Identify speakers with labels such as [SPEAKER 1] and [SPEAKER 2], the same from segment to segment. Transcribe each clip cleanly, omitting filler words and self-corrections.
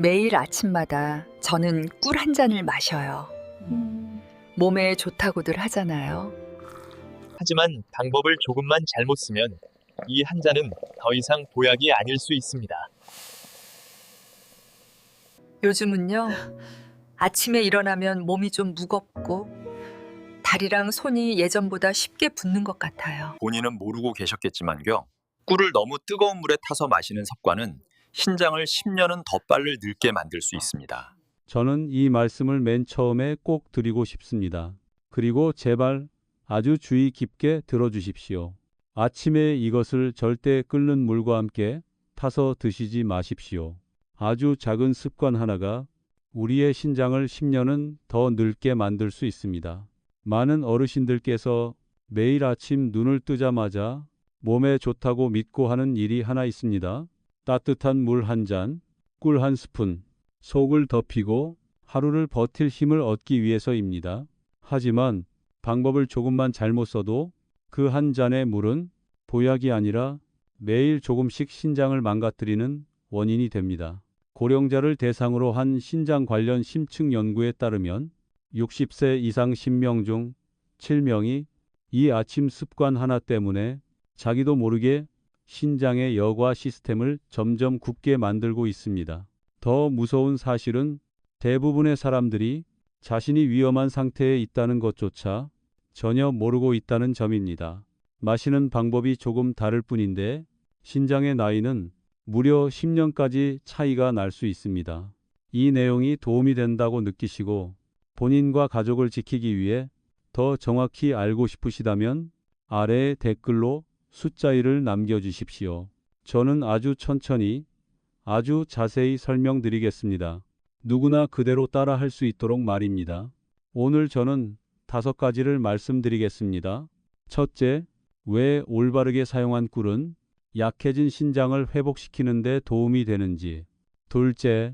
[SPEAKER 1] 매일 아침마다 저는 꿀 한 잔을 마셔요. 몸에 좋다고들 하잖아요.
[SPEAKER 2] 하지만 방법을 조금만 잘못 쓰면 이 한 잔은 더 이상 보약이 아닐 수 있습니다.
[SPEAKER 1] 요즘은요, 아침에 일어나면 몸이 좀 무겁고 다리랑 손이 예전보다 쉽게 붓는 것 같아요.
[SPEAKER 3] 본인은 모르고 계셨겠지만요. 꿀을 너무 뜨거운 물에 타서 마시는 습관은 신장을 10년은 더 빨리 늙게 만들 수 있습니다.
[SPEAKER 4] 저는 이 말씀을 맨 처음에 꼭 드리고 싶습니다. 그리고 제발 아주 주의 깊게 들어주십시오. 아침에 이것을 절대 끓는 물과 함께 타서 드시지 마십시오. 아주 작은 습관 하나가 우리의 신장을 10년은 더 늙게 만들 수 있습니다. 많은 어르신들께서 매일 아침 눈을 뜨자마자 몸에 좋다고 믿고 하는 일이 하나 있습니다. 따뜻한 물 한 잔, 꿀 한 스푼, 속을 덮이고 하루를 버틸 힘을 얻기 위해서입니다. 하지만 방법을 조금만 잘못 써도 그 한 잔의 물은 보약이 아니라 매일 조금씩 신장을 망가뜨리는 원인이 됩니다. 고령자를 대상으로 한 신장 관련 심층 연구에 따르면 60세 이상 10명 중 7명이 이 아침 습관 하나 때문에 자기도 모르게 신장의 여과 시스템을 점점 굳게 만들고 있습니다. 더 무서운 사실은 대부분의 사람들이 자신이 위험한 상태에 있다는 것조차 전혀 모르고 있다는 점입니다. 마시는 방법이 조금 다를 뿐인데 신장의 나이는 무려 10년까지 차이가 날 수 있습니다. 이 내용이 도움이 된다고 느끼시고 본인과 가족을 지키기 위해 더 정확히 알고 싶으시다면 아래에 댓글로 숫자 1을 남겨주십시오. 저는 아주 천천히 아주 자세히 설명드리겠습니다. 누구나 그대로 따라 할 수 있도록 말입니다. 오늘 저는 5가지를 말씀드리겠습니다. 첫째, 왜 올바르게 사용한 꿀은 약해진 신장을 회복시키는 데 도움이 되는지. 둘째,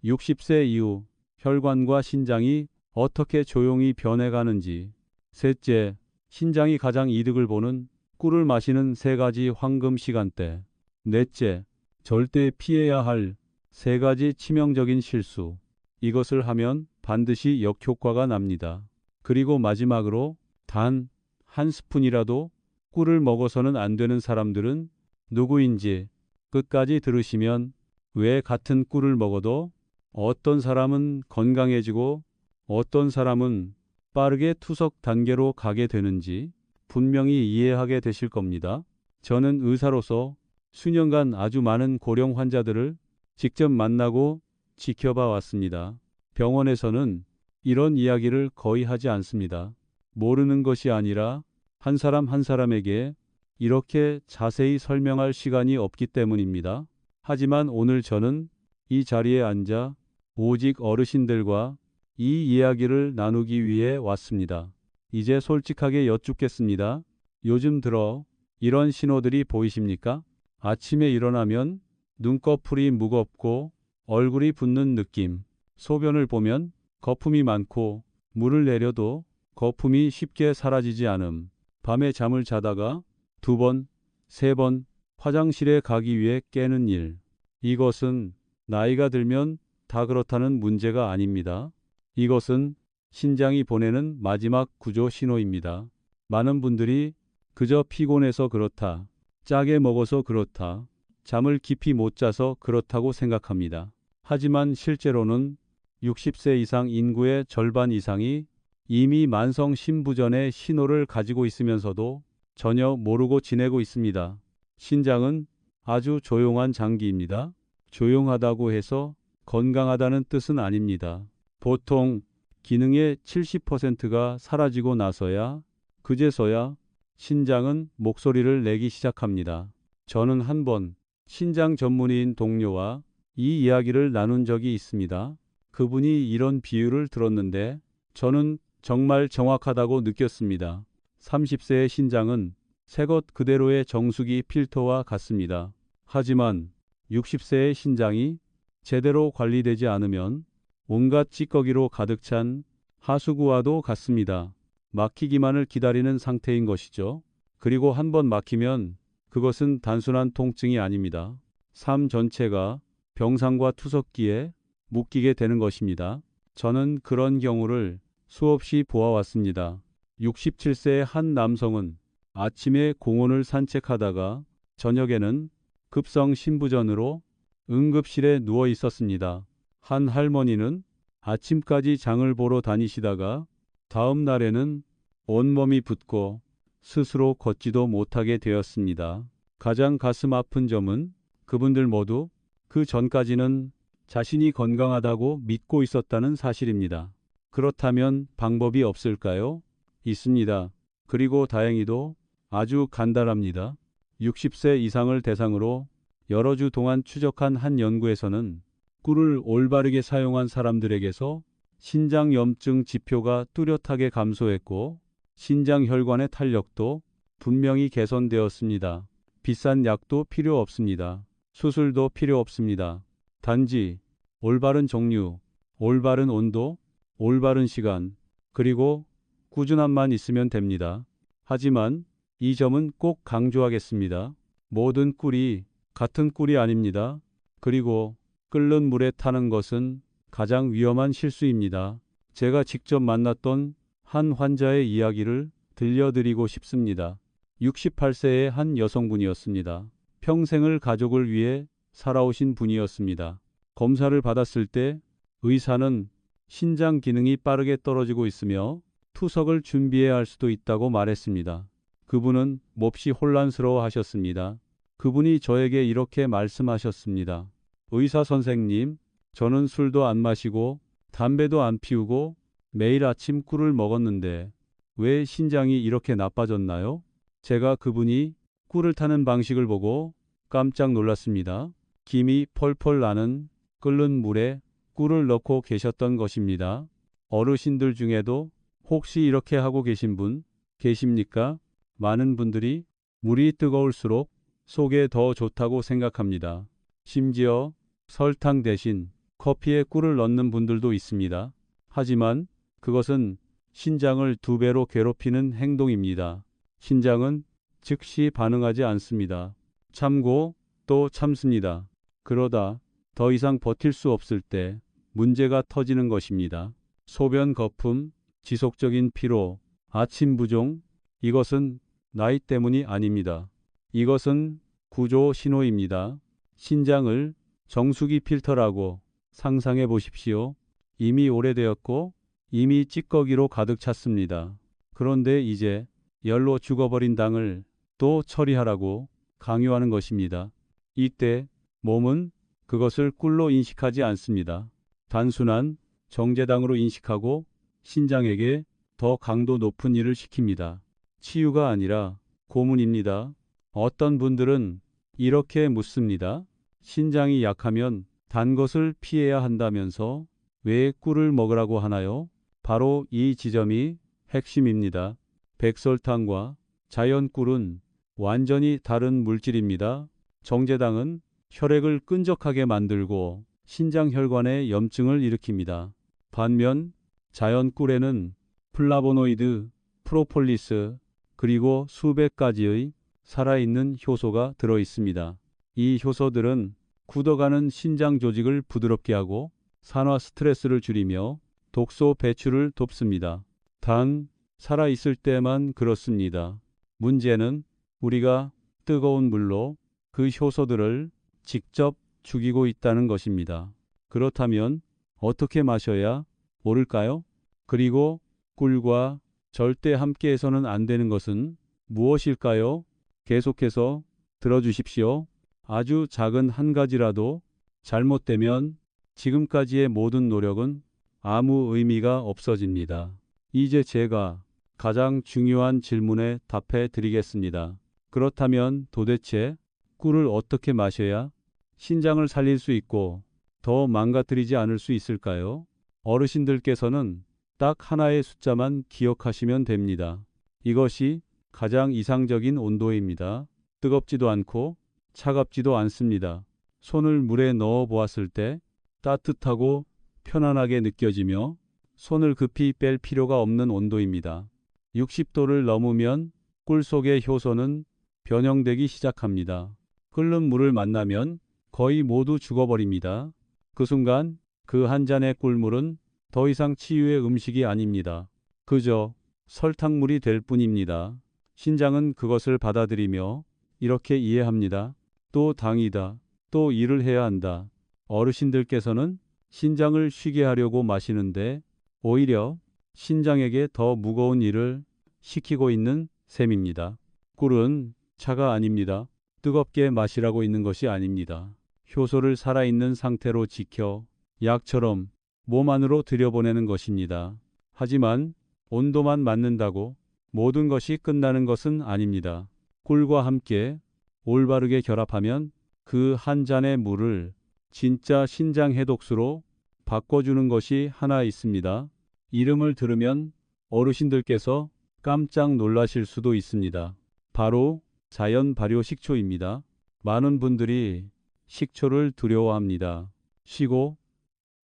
[SPEAKER 4] 60세 이후 혈관과 신장이 어떻게 조용히 변해가는지. 셋째, 신장이 가장 이득을 보는 꿀을 마시는 3가지 황금 시간대. 넷째, 절대 피해야 할 3가지 치명적인 실수. 이것을 하면 반드시 역효과가 납니다. 그리고 마지막으로 단 한 스푼이라도 꿀을 먹어서는 안 되는 사람들은 누구인지 끝까지 들으시면 왜 같은 꿀을 먹어도 어떤 사람은 건강해지고 어떤 사람은 빠르게 투석 단계로 가게 되는지 분명히 이해하게 되실 겁니다. 저는 의사로서 수년간 아주 많은 고령 환자들을 직접 만나고 지켜봐 왔습니다. 병원에서는 이런 이야기를 거의 하지 않습니다. 모르는 것이 아니라 한 사람 한 사람에게 이렇게 자세히 설명할 시간이 없기 때문입니다. 하지만 오늘 저는 이 자리에 앉아 오직 어르신들과 이 이야기를 나누기 위해 왔습니다. 이제 솔직하게 여쭙겠습니다. 요즘 들어 이런 신호들이 보이십니까? 아침에 일어나면 눈꺼풀이 무겁고 얼굴이 붓는 느낌. 소변을 보면 거품이 많고 물을 내려도 거품이 쉽게 사라지지 않음. 밤에 잠을 자다가 2번, 3번 화장실에 가기 위해 깨는 일. 이것은 나이가 들면 다 그렇다는 문제가 아닙니다. 이것은 신장이 보내는 마지막 구조 신호입니다. 많은 분들이 그저 피곤해서 그렇다, 짜게 먹어서 그렇다, 잠을 깊이 못 자서 그렇다고 생각합니다. 하지만 실제로는 60세 이상 인구의 절반 이상이 이미 만성 신부전의 신호를 가지고 있으면서도 전혀 모르고 지내고 있습니다. 신장은 아주 조용한 장기입니다. 조용하다고 해서 건강하다는 뜻은 아닙니다. 보통 기능의 70%가 사라지고 나서야 그제서야 신장은 목소리를 내기 시작합니다. 저는 한번 신장 전문의인 동료와 이 이야기를 나눈 적이 있습니다. 그분이 이런 비유를 들었는데 저는 정말 정확하다고 느꼈습니다. 30세의 신장은 새것 그대로의 정수기 필터와 같습니다. 하지만 60세의 신장이 제대로 관리되지 않으면 온갖 찌꺼기로 가득 찬 하수구와도 같습니다. 막히기만을 기다리는 상태인 것이죠. 그리고 한번 막히면 그것은 단순한 통증이 아닙니다. 삶 전체가 병상과 투석기에 묶이게 되는 것입니다. 저는 그런 경우를 수없이 보아왔습니다. 67세의 한 남성은 아침에 공원을 산책하다가 저녁에는 급성 신부전으로 응급실에 누워 있었습니다. 한 할머니는 아침까지 장을 보러 다니시다가 다음 날에는 온몸이 붓고 스스로 걷지도 못하게 되었습니다. 가장 가슴 아픈 점은 그분들 모두 그 전까지는 자신이 건강하다고 믿고 있었다는 사실입니다. 그렇다면 방법이 없을까요? 있습니다. 그리고 다행히도 아주 간단합니다. 60세 이상을 대상으로 여러 주 동안 추적한 한 연구에서는 꿀을 올바르게 사용한 사람들에게서 신장염증 지표가 뚜렷하게 감소했고 신장 혈관의 탄력도 분명히 개선되었습니다. 비싼 약도 필요 없습니다. 수술도 필요 없습니다. 단지 올바른 종류, 올바른 온도, 올바른 시간, 그리고 꾸준함만 있으면 됩니다. 하지만 이 점은 꼭 강조하겠습니다. 모든 꿀이 같은 꿀이 아닙니다. 그리고 끓는 물에 타는 것은 가장 위험한 실수입니다. 제가 직접 만났던 한 환자의 이야기를 들려드리고 싶습니다. 68세의 한 여성분이었습니다. 평생을 가족을 위해 살아오신 분이었습니다. 검사를 받았을 때 의사는 신장 기능이 빠르게 떨어지고 있으며 투석을 준비해야 할 수도 있다고 말했습니다. 그분은 몹시 혼란스러워 하셨습니다. 그분이 저에게 이렇게 말씀하셨습니다. 의사 선생님, 저는 술도 안 마시고 담배도 안 피우고 매일 아침 꿀을 먹었는데 왜 신장이 이렇게 나빠졌나요? 제가 그분이 꿀을 타는 방식을 보고 깜짝 놀랐습니다. 김이 펄펄 나는 끓는 물에 꿀을 넣고 계셨던 것입니다. 어르신들 중에도 혹시 이렇게 하고 계신 분 계십니까? 많은 분들이 물이 뜨거울수록 속에 더 좋다고 생각합니다. 심지어 설탕 대신 커피에 꿀을 넣는 분들도 있습니다. 하지만 그것은 신장을 2배로 괴롭히는 행동입니다. 신장은 즉시 반응하지 않습니다. 참고 또 참습니다. 그러다 더 이상 버틸 수 없을 때 문제가 터지는 것입니다. 소변 거품, 지속적인 피로, 아침 부종, 이것은 나이 때문이 아닙니다. 이것은 구조 신호입니다. 신장을 정수기 필터라고 상상해 보십시오. 이미 오래되었고 이미 찌꺼기로 가득 찼습니다. 그런데 이제 열로 죽어버린 당을 또 처리하라고 강요하는 것입니다. 이때 몸은 그것을 꿀로 인식하지 않습니다. 단순한 정제당으로 인식하고 신장에게 더 강도 높은 일을 시킵니다. 치유가 아니라 고문입니다. 어떤 분들은 이렇게 묻습니다. 신장이 약하면 단 것을 피해야 한다면서 왜 꿀을 먹으라고 하나요? 바로 이 지점이 핵심입니다. 백설탕과 자연 꿀은 완전히 다른 물질입니다. 정제당은 혈액을 끈적하게 만들고 신장 혈관에 염증을 일으킵니다. 반면 자연 꿀에는 플라보노이드, 프로폴리스, 그리고 수백 가지의 살아있는 효소가 들어 있습니다. 이 효소들은 굳어가는 신장 조직을 부드럽게 하고 산화 스트레스를 줄이며 독소 배출을 돕습니다. 단, 살아있을 때만 그렇습니다. 문제는 우리가 뜨거운 물로 그 효소들을 직접 죽이고 있다는 것입니다. 그렇다면 어떻게 마셔야 옳을까요? 그리고 꿀과 절대 함께해서는 안 되는 것은 무엇일까요? 계속해서 들어주십시오. 아주 작은 한 가지라도 잘못되면 지금까지의 모든 노력은 아무 의미가 없어집니다. 이제 제가 가장 중요한 질문에 답해 드리겠습니다. 그렇다면 도대체 꿀을 어떻게 마셔야 신장을 살릴 수 있고 더 망가뜨리지 않을 수 있을까요? 어르신들께서는 딱 하나의 숫자만 기억하시면 됩니다. 이것이 가장 이상적인 온도입니다. 뜨겁지도 않고 차갑지도 않습니다. 손을 물에 넣어 보았을 때 따뜻하고 편안하게 느껴지며 손을 급히 뺄 필요가 없는 온도입니다. 60도를 넘으면 꿀 속의 효소는 변형되기 시작합니다. 끓는 물을 만나면 거의 모두 죽어버립니다. 그 순간 그 한 잔의 꿀물은 더 이상 치유의 음식이 아닙니다. 그저 설탕물이 될 뿐입니다. 신장은 그것을 받아들이며 이렇게 이해합니다. 또 당이다. 또 일을 해야 한다. 어르신들께서는 신장을 쉬게 하려고 마시는데 오히려 신장에게 더 무거운 일을 시키고 있는 셈입니다. 꿀은 차가 아닙니다. 뜨겁게 마시라고 있는 것이 아닙니다. 효소를 살아있는 상태로 지켜 약처럼 몸 안으로 들여보내는 것입니다. 하지만 온도만 맞는다고 모든 것이 끝나는 것은 아닙니다. 꿀과 함께 올바르게 결합하면 그 한 잔의 물을 진짜 신장 해독수로 바꿔주는 것이 하나 있습니다. 이름을 들으면 어르신들께서 깜짝 놀라실 수도 있습니다. 바로 자연 발효 식초입니다. 많은 분들이 식초를 두려워합니다. 시고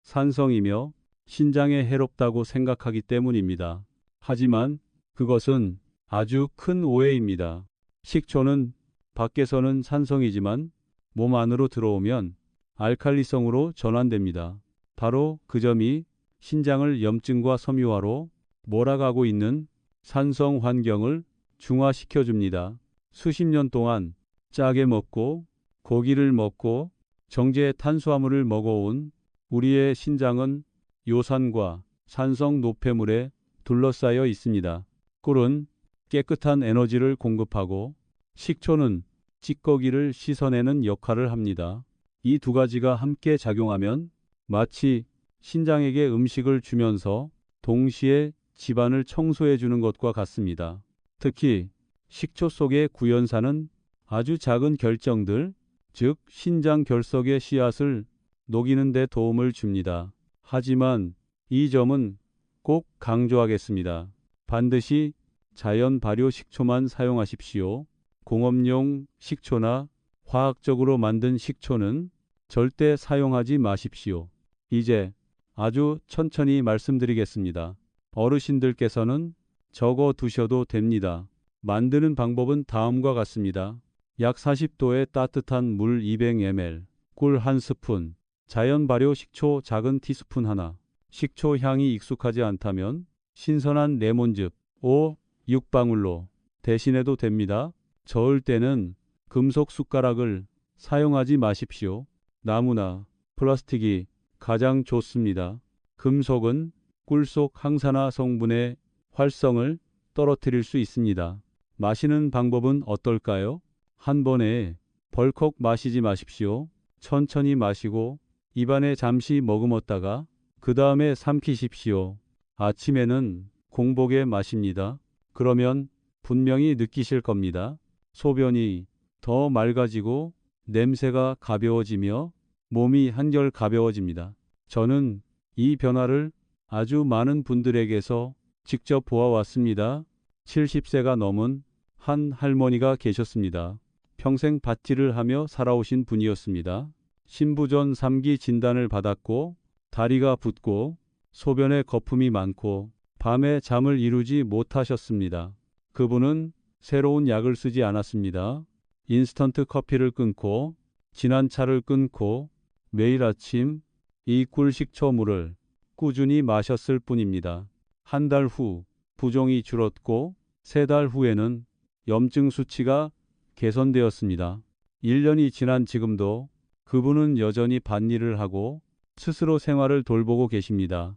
[SPEAKER 4] 산성이며 신장에 해롭다고 생각하기 때문입니다. 하지만 그것은 아주 큰 오해입니다. 식초는 밖에서는 산성이지만 몸 안으로 들어오면 알칼리성으로 전환됩니다. 바로 그 점이 신장을 염증과 섬유화로 몰아가고 있는 산성 환경을 중화시켜 줍니다. 수십 년 동안 짜게 먹고 고기를 먹고 정제 탄수화물을 먹어온 우리의 신장은 요산과 산성 노폐물에 둘러싸여 있습니다. 꿀은 깨끗한 에너지를 공급하고 식초는 찌꺼기를 씻어내는 역할을 합니다. 이 두 가지가 함께 작용하면 마치 신장에게 음식을 주면서 동시에 집안을 청소해 주는 것과 같습니다. 특히 식초 속의 구연산은 아주 작은 결정들, 즉 신장 결석의 씨앗을 녹이는 데 도움을 줍니다. 하지만 이 점은 꼭 강조하겠습니다. 반드시 자연 발효 식초만 사용하십시오. 공업용 식초나 화학적으로 만든 식초는 절대 사용하지 마십시오. 이제 아주 천천히 말씀드리겠습니다. 어르신들께서는 적어 두셔도 됩니다. 만드는 방법은 다음과 같습니다. 약 40도의 따뜻한 물 200ml, 꿀 1스푼, 자연 발효 식초 작은 티스푼 하나. 식초 향이 익숙하지 않다면 신선한 레몬즙 5, 6방울로 대신해도 됩니다. 저을 때는 금속 숟가락을 사용하지 마십시오. 나무나 플라스틱이 가장 좋습니다. 금속은 꿀 속 항산화 성분의 활성을 떨어뜨릴 수 있습니다. 마시는 방법은 어떨까요? 한 번에 벌컥 마시지 마십시오. 천천히 마시고 입안에 잠시 머금었다가 그 다음에 삼키십시오. 아침에는 공복에 마십니다. 그러면 분명히 느끼실 겁니다. 소변이 더 맑아지고 냄새가 가벼워지며 몸이 한결 가벼워집니다. 저는 이 변화를 아주 많은 분들에게서 직접 보아왔습니다. 70세가 넘은 한 할머니가 계셨습니다. 평생 밭일을 하며 살아오신 분이었습니다. 신부전 3기 진단을 받았고 다리가 붓고 소변에 거품이 많고 밤에 잠을 이루지 못하셨습니다. 그분은 새로운 약을 쓰지 않았습니다. 인스턴트 커피를 끊고 진한 차를 끊고 매일 아침 이 꿀 식초물을 꾸준히 마셨을 뿐입니다. 한 달 후 부종이 줄었고 3달 후에는 염증 수치가 개선되었습니다. 1년이 지난 지금도 그분은 여전히 밭일을 하고 스스로 생활을 돌보고 계십니다.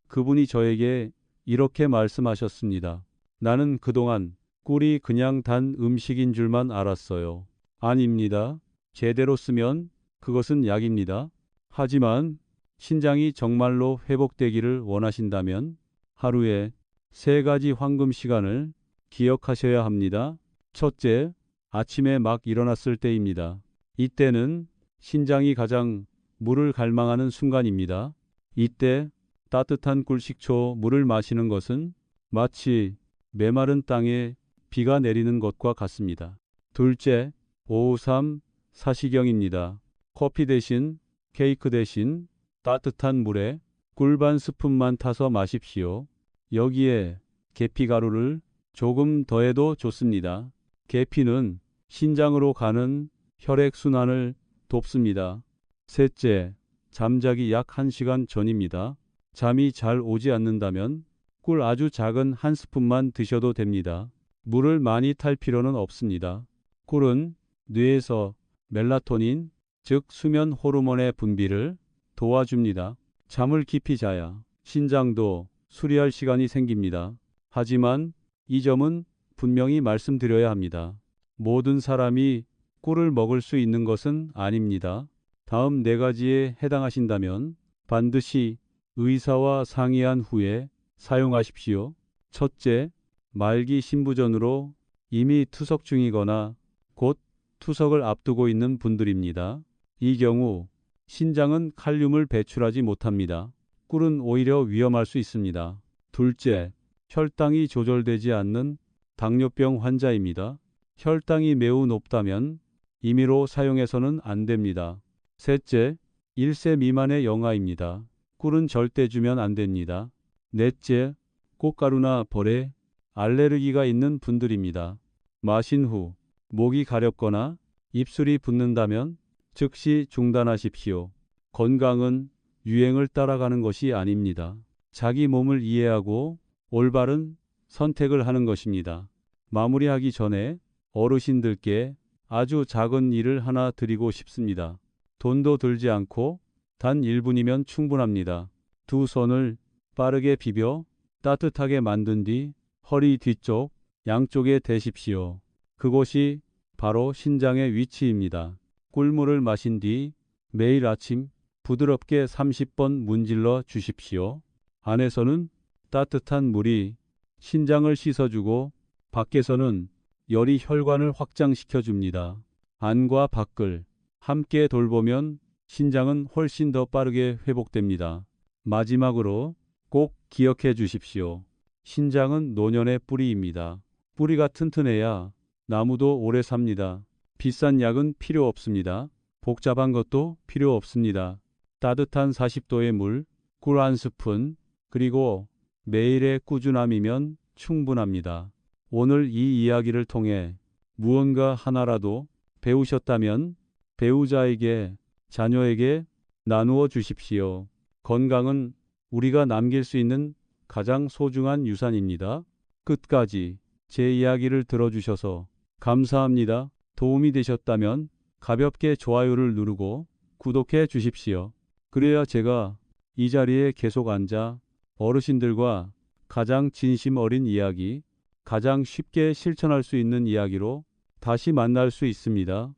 [SPEAKER 4] 그분이 저에게 이렇게 말씀하셨습니다. 나는 그동안 꿀이 그냥 단 음식인 줄만 알았어요. 아닙니다. 제대로 쓰면 그것은 약입니다. 하지만 신장이 정말로 회복되기를 원하신다면 하루에 3가지 황금 시간을 기억하셔야 합니다. 첫째, 아침에 막 일어났을 때입니다. 이때는 신장이 가장 물을 갈망하는 순간입니다. 이때 따뜻한 꿀식초 물을 마시는 것은 마치 메마른 땅에 비가 내리는 것과 같습니다. 둘째, 오후 3, 4시경입니다. 커피 대신 케이크 대신 따뜻한 물에 꿀 반 스푼만 타서 마십시오. 여기에 계피가루를 조금 더해도 좋습니다. 계피는 신장으로 가는 혈액순환을 돕습니다. 셋째, 잠자기 약 1시간 전입니다. 잠이 잘 오지 않는다면 꿀 아주 작은 한 스푼만 드셔도 됩니다. 물을 많이 탈 필요는 없습니다. 꿀은 뇌에서 멜라토닌, 즉 수면 호르몬의 분비를 도와줍니다. 잠을 깊이 자야 신장도 수리할 시간이 생깁니다. 하지만 이 점은 분명히 말씀드려야 합니다. 모든 사람이 꿀을 먹을 수 있는 것은 아닙니다. 다음 4가지에 해당하신다면 반드시 의사와 상의한 후에 사용하십시오. 첫째, 말기 신부전으로 이미 투석 중이거나 곧 투석을 앞두고 있는 분들입니다. 이 경우 신장은 칼륨을 배출하지 못합니다. 꿀은 오히려 위험할 수 있습니다. 둘째, 혈당이 조절되지 않는 당뇨병 환자입니다. 혈당이 매우 높다면 임의로 사용해서는 안 됩니다. 셋째, 1세 미만의 영아입니다. 꿀은 절대 주면 안 됩니다. 넷째, 꽃가루나 벌에 알레르기가 있는 분들입니다. 마신 후 목이 가렵거나 입술이 붓는다면 즉시 중단하십시오. 건강은 유행을 따라가는 것이 아닙니다. 자기 몸을 이해하고 올바른 선택을 하는 것입니다. 마무리하기 전에 어르신들께 아주 작은 일을 하나 드리고 싶습니다. 돈도 들지 않고 단 1분이면 충분합니다. 두 손을 빠르게 비벼 따뜻하게 만든 뒤 허리 뒤쪽 양쪽에 대십시오. 그곳이 바로 신장의 위치입니다. 꿀물을 마신 뒤 매일 아침 부드럽게 30번 문질러 주십시오. 안에서는 따뜻한 물이 신장을 씻어주고 밖에서는 열이 혈관을 확장시켜 줍니다. 안과 밖을 함께 돌보면 신장은 훨씬 더 빠르게 회복됩니다. 마지막으로 꼭 기억해 주십시오. 신장은 노년의 뿌리입니다. 뿌리가 튼튼해야 나무도 오래 삽니다. 비싼 약은 필요 없습니다. 복잡한 것도 필요 없습니다. 따뜻한 40도의 물, 꿀 1스푼, 그리고 매일의 꾸준함이면 충분합니다. 오늘 이 이야기를 통해 무언가 하나라도 배우셨다면 배우자에게, 자녀에게 나누어 주십시오. 건강은 우리가 남길 수 있는 가장 소중한 유산입니다. 끝까지 제 이야기를 들어주셔서 감사합니다. 도움이 되셨다면 가볍게 좋아요를 누르고 구독해 주십시오. 그래야 제가 이 자리에 계속 앉아 어르신들과 가장 진심 어린 이야기, 가장 쉽게 실천할 수 있는 이야기로 다시 만날 수 있습니다.